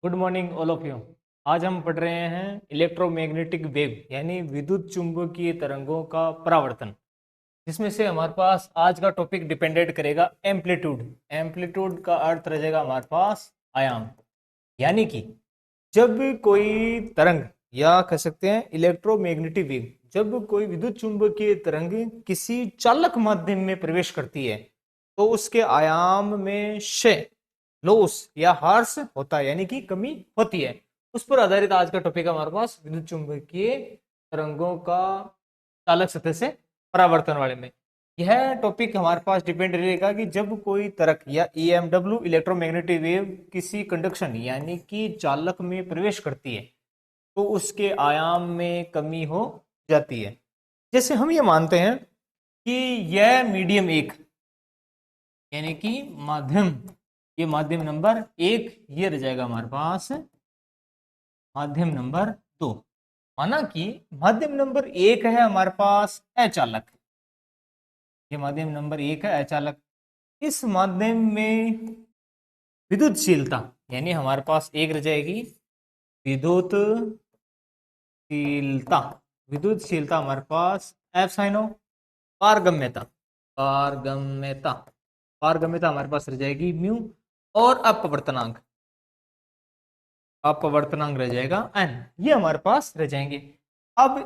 Good morning all of you. आज हम पढ़ रहे हैं इलेक्ट्रोमैग्नेटिक वेव यानी विद्युत चुंबकीय तरंगों का परावर्तन। जिसमें से हमारे पास आज का टॉपिक डिपेंडेंट करेगा एम्पलीट्यूड। एम्पलीट्यूड का अर्थ रह जाएगा हमारे पास आयाम। यानी कि जब कोई तरंग या कह सकते हैं इलेक्ट्रोमैग्नेटिक वेव, जब कोई विद्युत चुंबकीय तरंग किसी चालक माध्यम में प्रवेश करती है तो उसके आयाम में क्षय, लॉस या ह्रास होता है, यानी कि कमी होती है। उस पर आधारित आज का टॉपिक है हमारे पास विद्युत चुंबकीय तरंगों का चालक सतह से परावर्तन वाले में। यह टॉपिक हमारे पास डिपेंड रहेगा कि जब कोई तरंग या ईएमडब्ल्यू इलेक्ट्रोमैग्नेटिक वेव किसी कंडक्शन यानी कि चालक में प्रवेश करती है तो उसके आयाम में कमी हो जाती है। जैसे हम ये मानते हैं कि यह मीडियम एक यानी कि माध्यम, ये माध्यम नंबर एक, ये रह जाएगा हमारे पास माध्यम नंबर दो। माना कि माध्यम नंबर एक है हमारे पास अचालक, ये माध्यम नंबर एक है अचालक। इस माध्यम में विद्युतशीलता यानी हमारे पास एक रह जाएगी विद्युतशीलता। विद्युतशीलता हमारे पास एफ साइनो। पारगम्यता, पारगम्यता, पारगम्यता हमारे पास रह जाएगी म्यू। और अपवर्तनांक, अपवर्तनांक रह जाएगा एन। ये हमारे पास रह जाएंगे। अब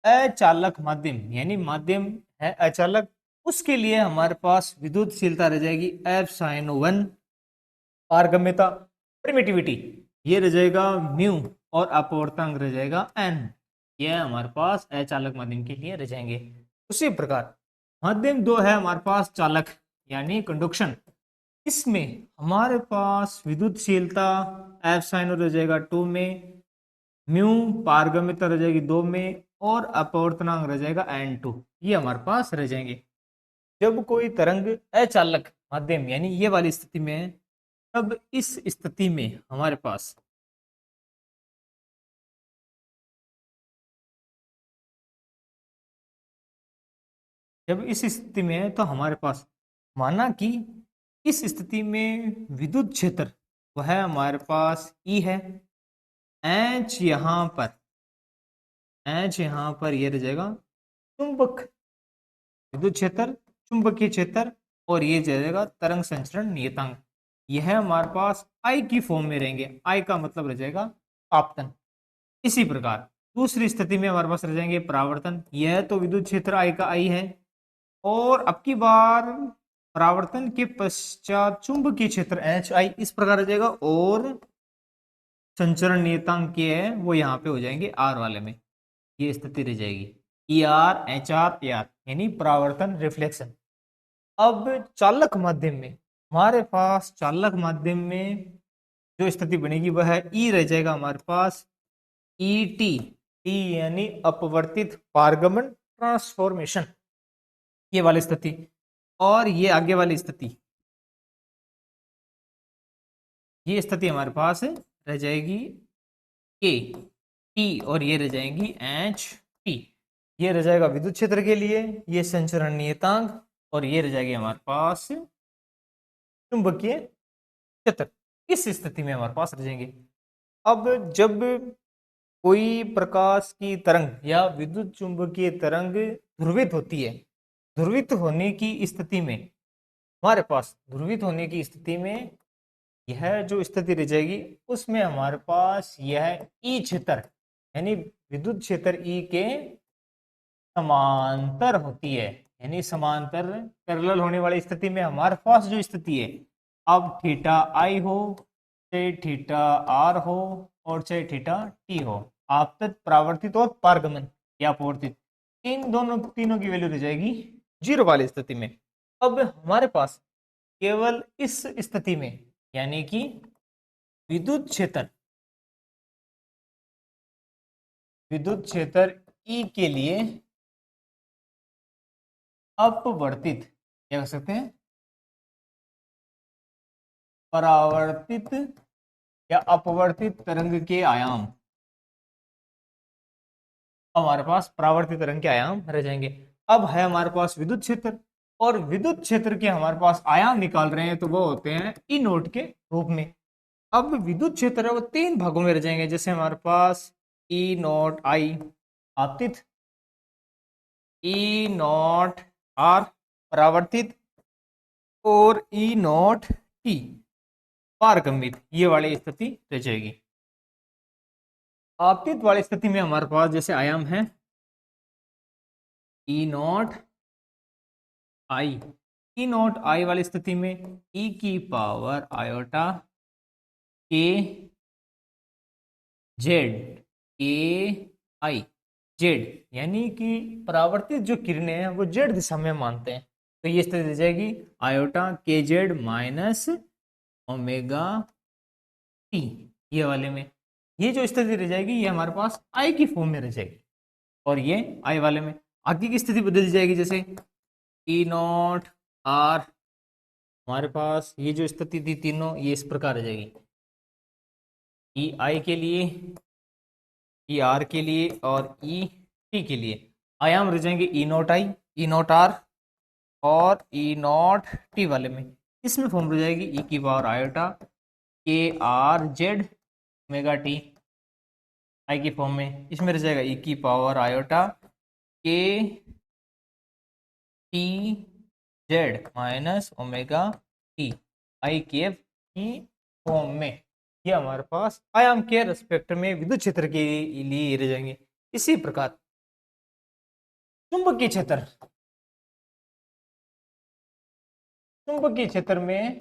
अचालक माध्यम यानी माध्यम है अचालक, उसके लिए हमारे पास विद्युतशीलता रह जाएगी एफ साइन वन। पारगम्यता, प्रिमिटिविटी, ये रह जाएगा म्यू। और अपवर्तनांक रह जाएगा एन। ये हमारे पास अचालक माध्यम के लिए रह जाएंगे। उसी प्रकार माध्यम दो है हमारे पास चालक यानी कंडक्शन। इसमें हमारे पास विद्युतशीलता एफ साइन रह जाएगा टू में, म्यू पारगम्यता रह जाएगी दो में, और अपवर्तनांक रह जाएगा एन टू। ये हमारे पास रह जाएंगे। जब कोई तरंग अचालक माध्यम यानी ये वाली स्थिति में है, तब इस स्थिति में हमारे पास जब इस स्थिति में है तो हमारे पास माना कि इस स्थिति में विद्युत क्षेत्र वह हमारे पास ई है। एच यहां पर, एच यहां पर ये रह जाएगा चुंबक विद्युत क्षेत्र, चुंबकीय क्षेत्र, और ये जाएगा तरंग संचरण नियतांक। यह हमारे पास आई की फॉर्म में रहेंगे। आई का मतलब रह जाएगा आपतन। इसी प्रकार दूसरी स्थिति में हमारे पास रह जाएंगे परावर्तन। यह तो विद्युत क्षेत्र आई का आई है, और अब की बार परावर्तन के पश्चात चुंबकीय क्षेत्र एच आई इस प्रकार रह जाएगा, और संचरण नियतांक ये है वो यहाँ पे हो जाएंगे आर वाले में। ये स्थिति रह जाएगी E R H R A R यानी परावर्तन रिफ्लेक्शन। अब चालक माध्यम में हमारे पास चालक माध्यम में जो स्थिति बनेगी वह है ई रह जाएगा हमारे पास ई टी। टी यानी अपवर्तित पारगमन ट्रांसफॉर्मेशन, ये वाली स्थिति। और ये आगे वाली स्थिति, ये स्थिति हमारे पास रह जाएगी के टी, और ये रह जाएंगी एच टी। ये रह जाएगा विद्युत क्षेत्र के लिए, ये संचरण नियतांक, और ये रह जाएगी हमारे पास चुंबकीय क्षेत्र। इस स्थिति में हमारे पास रह जाएंगे। अब जब कोई प्रकाश की तरंग या विद्युत चुंबकीय तरंग ध्रुवित होती है, ध्रुवित होने की स्थिति में हमारे पास, ध्रुवित होने की स्थिति में यह जो स्थिति रह जाएगी उसमें हमारे पास यह ई क्षेत्र यानी विद्युत क्षेत्र ई के समांतर होती है, यानी समांतर पैरेलल होने वाली स्थिति में हमारे पास जो स्थिति है, अब थीटा आई हो चाहे थीटा आर हो और चाहे थीटा टी हो, आपतित परावर्तित और पारगमन या अपवर्तित, इन दोनों तीनों की वैल्यू रह जाएगी जीरो वाली स्थिति में। अब हमारे पास केवल इस स्थिति में यानी कि विद्युत क्षेत्र, विद्युत क्षेत्र ई के लिए अपवर्तित क्या कह सकते हैं, परावर्तित या अपवर्तित तरंग के आयाम, हमारे पास परावर्तित तरंग के आयाम रह जाएंगे। अब है हमारे पास विद्युत क्षेत्र, और विद्युत क्षेत्र के हमारे पास आयाम निकाल रहे हैं तो वो होते हैं ई नोट के रूप में। अब विद्युत क्षेत्र है वो तीन भागों में रह जाएंगे, जैसे हमारे पास ई नॉट आई आपतित, ई नॉट आर परावर्तित, और ई नॉट टी पारगम्यत, ये वाली स्थिति रह जाएगी। आपतित वाली स्थिति में हमारे पास जैसे आयाम है E naught I, E naught आई वाली स्थिति में ई की पावर आयोटा के जेड, के आई जेड, यानी कि परावर्तित जो किरणें हैं वो जेड दिशा में मानते हैं, तो ये स्थिति रह जाएगी आयोटा के जेड माइनस ओमेगा टी, ये वाले में। ये जो स्थिति रह जाएगी ये हमारे पास आई की फॉर्म में रह जाएगी, और ये आई वाले में आगे की स्थिति बदल जाएगी, जैसे ई नॉट आर, हमारे पास ये जो स्थिति थी तीनों ये इस प्रकार रह जाएगी, ई आई के लिए, ई आर के लिए और ई टी के लिए। आयाम रह जाएंगे E naught I, E naught R और ई नॉट टी वाले में। इसमें फॉर्म रह जाएगी ई की पावर आयोटा के are Z omega T I की फॉर्म में। इसमें रह जाएगा ई की पावर आयोटा के T Z minus omega T I के की फॉर्म में। ये हमारे पास आयाम के रेस्पेक्ट में विद्युत क्षेत्र के लिए रह जाएंगे। इसी प्रकार चुंबकीय क्षेत्र, चुंबकीय क्षेत्र में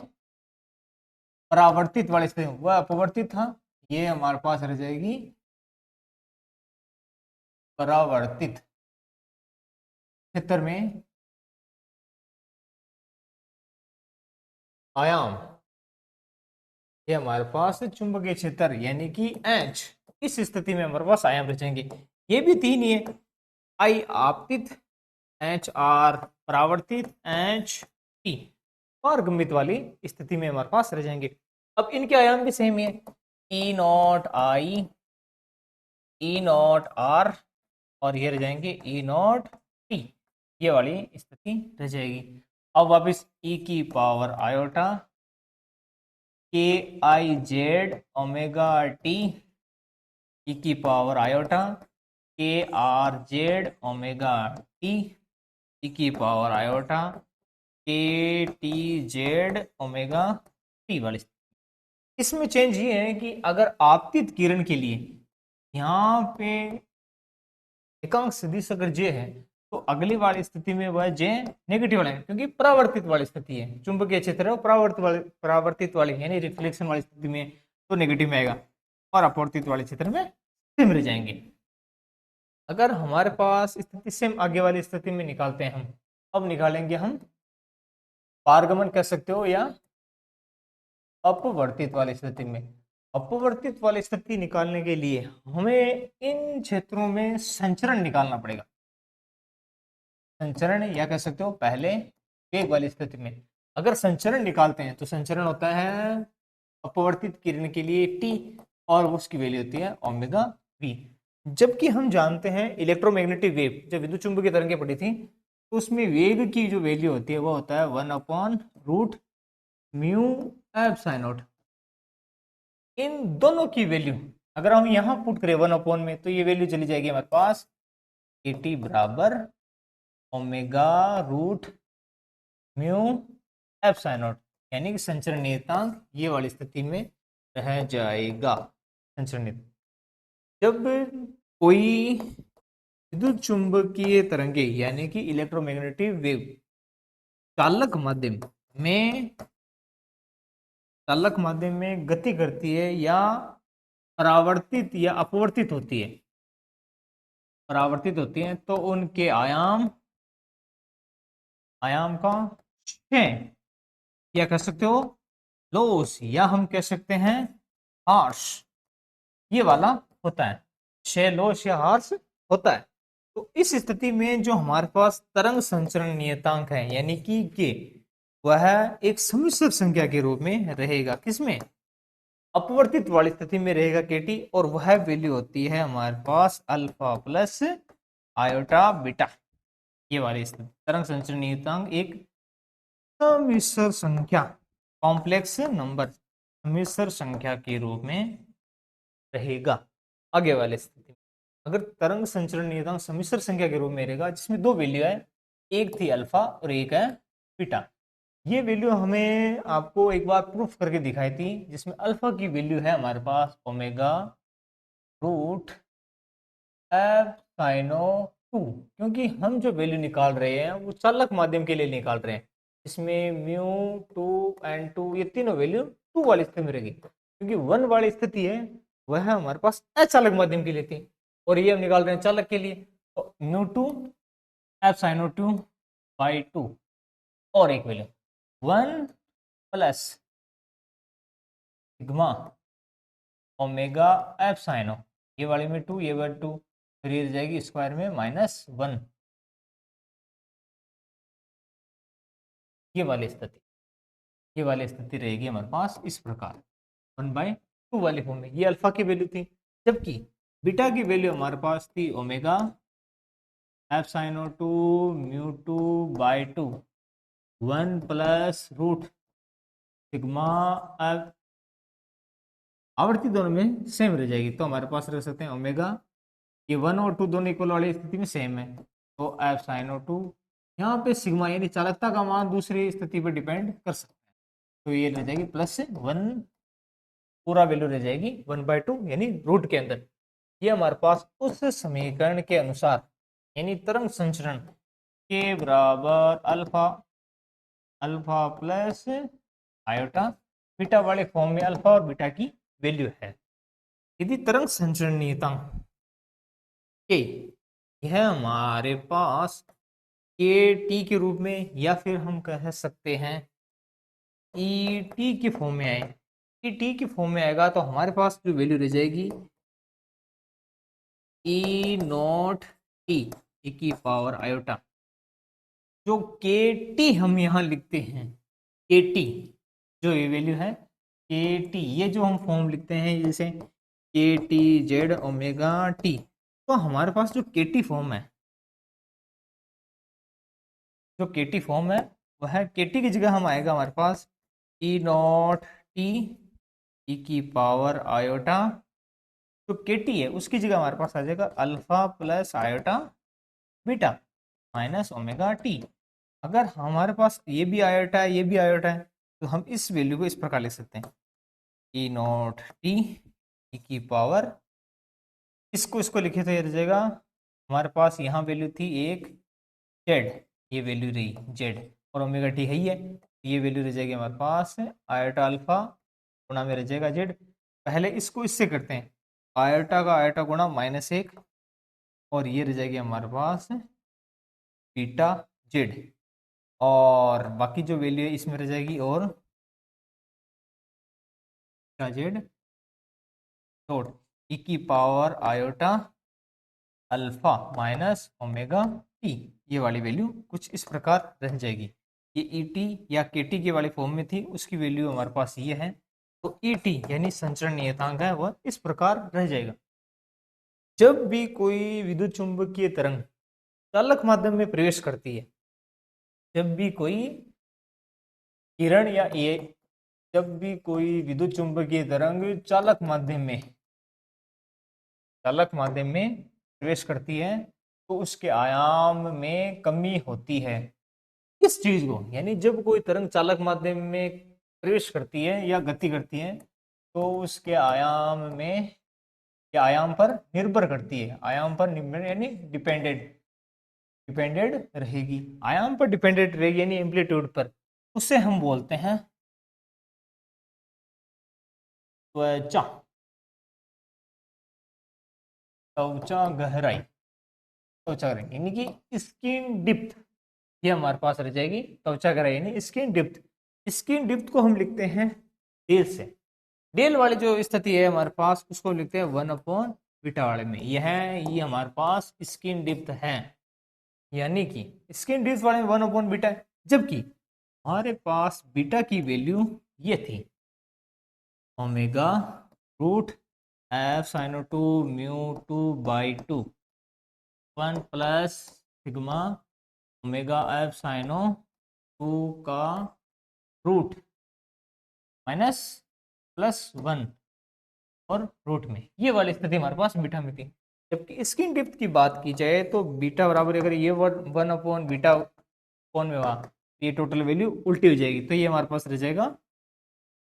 परावर्तित वाले स्थिति वह अपवर्तित था, ये हमारे पास रह जाएगी परावर्तित क्षेत्र में आयाम, ये हमारे पास चुंबकीय क्षेत्र यानी कि एच, इस स्थिति में हमारे पास आयाम रह जाएंगे। ये भी तीन ही है, आई आपतित, एच आर परावर्तित, एच टी पारगम्यत वाली स्थिति में हमारे पास रह जाएंगे। अब इनके आयाम भी सेम है, E naught I, E naught R और ये रह जाएंगे ई नॉट टी, ये वाली स्थिति रह जाएगी। अब वापिस ई की पावर आयोटा के आई जेड ओमेगा टी, ई की पावर आयोटा के आर जेड ओमेगा टी, ई की पावर आयोटा के टी जेड ओमेगा टी वाली। इसमें चेंज ये है कि अगर आपतित किरण के लिए यहाँ पे एकांक सदिश अगर जे है तो अगली वाली स्थिति में वह जे नेगेटिव वाला है, क्योंकि परावर्तित वाली स्थिति है, चुंबकीय क्षेत्र है परावर्तित वाली यानी रिफ्लेक्शन वाली स्थिति में तो नेगेटिव में आएगा, और अपवर्तित वाले क्षेत्र में सेम रह जाएंगे। अगर हमारे पास स्थिति सेम आगे वाली स्थिति में निकालते हैं हम, अब निकालेंगे हम पारगमन कह सकते हो या अपवर्तित वाली स्थिति में। अपवर्तित वाली स्थिति निकालने के लिए हमें इन क्षेत्रों में संचरण निकालना पड़ेगा, संचरण या कह सकते हो पहले वेग वाली स्थिति में। अगर संचरण निकालते हैं तो संचरण होता है अपवर्तित किरण के लिए टी और उसकी वैल्यू होती है ओमेगा वी। जबकि हम जानते हैं इलेक्ट्रोमैग्नेटिक वेव, जब विद्युत चुंबकीय तरंगें पड़ी थी तो उसमें वेग की जो वैल्यू होती है वो होता है 1/√μ एप्सिलॉन नॉट। इन दोनों की वैल्यू अगर हम यहाँ पुट करें 1 में तो ये वैल्यू चली जाएगी हमारे पास AT बराबर omega root mu epsilon naught, यानी कि संचरण नियतांक ये वाली स्थिति में रह जाएगा। संचरण नियतांक जब कोई विद्युत चुंबकीय तरंगे यानी कि इलेक्ट्रोमैग्नेटिक वेव चालक माध्यम में गति करती है या परावर्तित या अपवर्तित होती है, परावर्तित होती है तो उनके आयाम का क्षय या कह सकते हो लॉस या हम कह सकते हैं हार्स, ये वाला होता है, क्षय लॉस या हार्स होता है। तो इस स्थिति में जो हमारे पास तरंग संचरण नियतांक है यानी कि के, वह एक सम्मिश्र संख्या के रूप में रहेगा, किसमें अपवर्तित वाली स्थिति में रहेगा केटी, और वह वैल्यू होती है हमारे पास अल्फा प्लस आयोटा बीटा, ये वाली स्थिति। तरंग संचरण नियतांक एक सम्मिश्र संख्या कॉम्प्लेक्स नंबर, सम्मिश्र संख्या के रूप में रहेगा। आगे वाले स्थिति में अगर तरंग संचरण नियतांक सम्मिश्र संख्या के रूप में रहेगा जिसमें दो वैल्यू है, एक थी अल्फा और एक है बीटा। ये वैल्यू हमें आपको एक बार प्रूफ करके दिखाई थी, जिसमें अल्फा की वैल्यू है हमारे पास ओमेगा रूट एफ साइनो 2, क्योंकि हम जो वैल्यू निकाल रहे हैं वो चालक माध्यम के लिए निकाल रहे हैं। इसमें म्यू 2 एंड 2 ये तीनों वैल्यू 2 वाली स्थिति में रहेगी, क्योंकि 1 वाली स्थिति है वह हमारे पास अचालक माध्यम के लिए थी और ये हम निकाल रहे हैं चालक के लिए। तो म्यू 2 एफ साइनो 2 बाई 2 और एक value 1 plus sigma omega F साइनो, ये वाली में 2 ये वाली 2, फिर ये जाएगी स्क्वायर में -1, ये वाली स्थिति रहेगी हमारे पास इस प्रकार 1/2 वाली फॉर्म में। ये अल्फा की वैल्यू थी, जबकि बीटा की वैल्यू हमारे पास थी ओमेगा एफ साइनो 2 mu 2 by 2 1 plus root sigma F, आवृत्ति दोनों में सेम रह जाएगी, तो हमारे पास रह सकते हैं ओमेगा, ये 1 और 2 दोनों इक्वल वाली स्थिति में सेम है, तो एफ साइनो 2, यहाँ पे सिग्मा यानी चालकता का मान दूसरी स्थिति पर डिपेंड कर सकते हैं, तो ये रह जाएगी +1, पूरा वैल्यू रह जाएगी 1/2 यानी रूट के अंदर। ये हमारे पास उस समीकरण के अनुसार यानी तरंग संचरण के बराबर alpha alpha plus iota beta वाले फॉर्म में अल्फा और बीटा की वैल्यू है। यदि तरंग संचरण नियतांक के यह हमारे पास के टी के रूप में या फिर हम कह सकते हैं ई टी की फॉर्म में आए, ई टी की फॉर्म में आएगा तो हमारे पास जो वैल्यू रह जाएगी ई नॉट टी ई की पावर आयोटा, जो के टी हम यहाँ लिखते हैं, के टी जो ये वैल्यू है के टी, ये जो हम फॉर्म लिखते हैं जैसे के टी जेड ओमेगा टी, तो हमारे पास जो के टी फॉर्म है, जो के टी फॉर्म है वह के टी की जगह हम आएगा हमारे पास ई नॉट टी ई की पावर आयोटा, जो के टी है उसकी जगह हमारे पास आ जाएगा alpha plus iota beta minus omega T. अगर हमारे पास ये भी आयोटा है ये भी आयोटा है तो हम इस वैल्यू को इस प्रकार लिख सकते हैं ई नॉट टी ई की पावर, इसको इसको लिखे तो ये रह जाएगा हमारे पास यहाँ वैल्यू थी एक जेड, ये वैल्यू रही जेड और ओमेगा टी है ही है, ये वैल्यू रह जाएगी हमारे पास आयोटा अल्फा गुणा में रह जाएगा जेड। पहले इसको इससे करते हैं, आयोटा का आयोटा गुणा -1 और ये रह जाएगी हमारे पास बीटा जेड, और बाकी जो वैल्यू है इसमें रह जाएगी और बीटा जेड डॉट ई की power iota alpha minus omega T, ये वाली वैल्यू कुछ इस प्रकार रह जाएगी। ये ई टी या के टी के वाली फॉर्म में थी, उसकी वैल्यू हमारे पास ये है, तो ई टी यानी संचरण नियतांक है वह इस प्रकार रह जाएगा। जब भी कोई विद्युत चुंबकीय तरंग चालक माध्यम में प्रवेश करती है, जब भी कोई किरण या ये जब भी कोई विद्युत चुंबकीय तरंग चालक माध्यम में प्रवेश करती है तो उसके आयाम में कमी होती है। इस चीज को यानी जब कोई तरंग चालक माध्यम में प्रवेश करती है या गति करती है तो उसके आयाम में या आयाम पर निर्भर करती है, आयाम पर निर्भर यानी डिपेंडेंट रहेगी, आयाम पर डिपेंडेंट रहेगी यानी एम्पलीट्यूड पर, उसे हम बोलते हैं त्वचा त्वचा गहराई, त्वचा गहराई यानी कि स्किन डिप्थ, ये हमारे पास रह जाएगी त्वचा गहराई यानी स्किन डिप्थ। स्किन डिप्थ को हम लिखते हैं डेल से, डेल वाली जो स्थिति है हमारे पास उसको लिखते हैं 1/बीटा वाले में, ये हमारे पास स्किन डिप्थ है, यानी कि स्किन डिप्थ वाले में 1/बीटा है, जबकि हमारे पास बीटा की वैल्यू ये थी ओमेगा रूट एफ साइनो 2 mu 2 by 2 1 plus sigma omega F साइनो 2 का रूट माइनस +1 और रूट में, ये वाली स्थिति हमारे पास बीटा में थी। जबकि स्किन डिप्थ की बात की जाए तो बीटा बराबर, अगर ये 1/बीटा अपॉन में हुआ, ये टोटल वैल्यू उल्टी हो जाएगी, तो ये हमारे पास रह जाएगा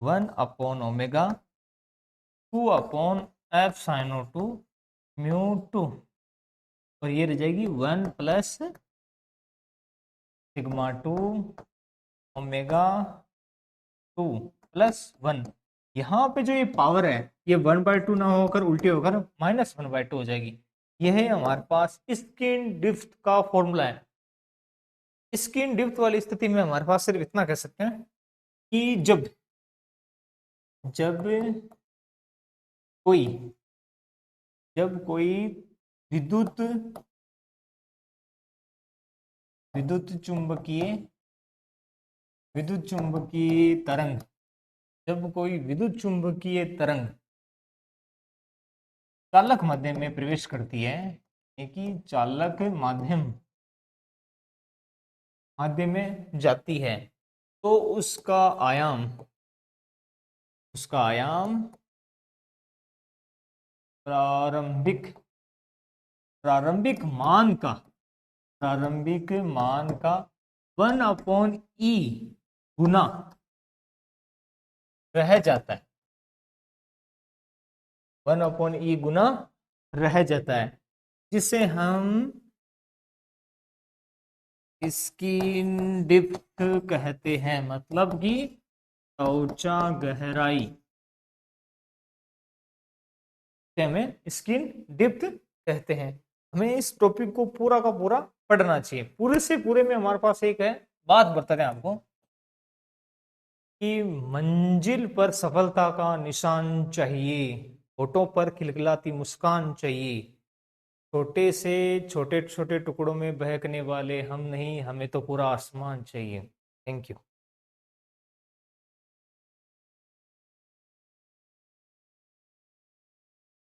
1/ओमेगा 2/f sin O2 μ2, और ये रह जाएगी 1 + σ2 ω2 +1। यहाँ पे जो ये पावर है, ये 1/2 ना होकर उल्टी होकर -1/2 हो जाएगी। यह है हमारे पास स्किन डिप्थ का फॉर्मूला है। स्किन डिप्थ वाली स्थिति में हमारे पास सिर्फ इतना कह सकते हैं कि जब कोई विद्युत चुंबकीय तरंग, जब कोई विद्युत चुंबकीय तरंग चालक माध्यम में प्रवेश करती है, कि चालक माध्यम में जाती है, तो उसका आयाम प्रारंभिक मान का 1/E गुना रह जाता है, 1/E गुना रह जाता है, जिसे हम स्किन डिप्थ कहते हैं, मतलब कि त्वचा गहराई, हमें स्किन डिप्थ कहते हैं। हमें इस टॉपिक को पूरा का पूरा पढ़ना चाहिए। पूरे से पूरे में हमारे पास एक है बात बताते हैं आपको कि मंजिल पर सफलता का निशान चाहिए, होठों पर खिलखिलाती मुस्कान चाहिए, छोटे से छोटे छोटे टुकड़ों में बहकने वाले हम नहीं, हमें तो पूरा आसमान चाहिए। Thank you.